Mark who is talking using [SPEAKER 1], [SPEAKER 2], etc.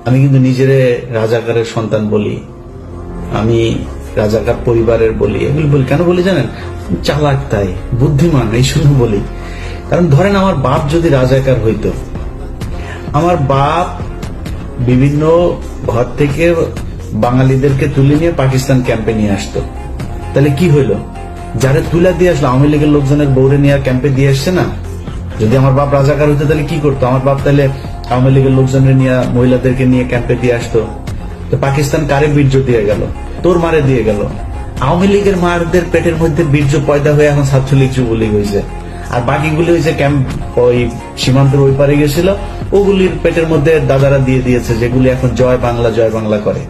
[SPEAKER 1] আমি কিন্তু নিজেরে রাজাকারের সন্তান বলি, আমি রাজাকার পরিবারের বলি, এগুলি বলি কেন বলি জানেন? চালাক, তাই বুদ্ধিমান এই জন্য বলি। কারণ ধরেন আমার বাপ যদি রাজাকার হইতো, আমার বাপ বিভিন্ন ঘর থেকে বাঙালিদেরকে তুলে নিয়ে পাকিস্তান ক্যাম্পে নিয়ে আসতো, তাহলে কি হইলো? যারা তুলে দিয়ে আসলো আওয়ামী লীগের লোকজনের বউরে নিয়ে ক্যাম্পে দিয়ে আসছে না। যদি আমার বাপ রাজাকার হইতো তাহলে কি করতো? আমার বাপ তাহলে আওয়ামী লীগের লোকজনের নিয়ে, মহিলাদেরকে নিয়ে ক্যাম্পে দিয়ে আসতো। তো পাকিস্তান কারে বীর্য দিয়ে গেল? তোর মারে দিয়ে গেল। আওয়ামী লীগের মারদের পেটের মধ্যে বীর্য পয়দা হয়ে এখন ছাত্রলীগ যুবলীগ হয়েছে, আর বাকিগুলি হয়েছে ক্যাম্প ওই সীমান্তের ওই পারে গেছিল, ওগুলির পেটের মধ্যে দাদারা দিয়ে দিয়েছে, যেগুলি এখন জয় বাংলা জয় বাংলা করে।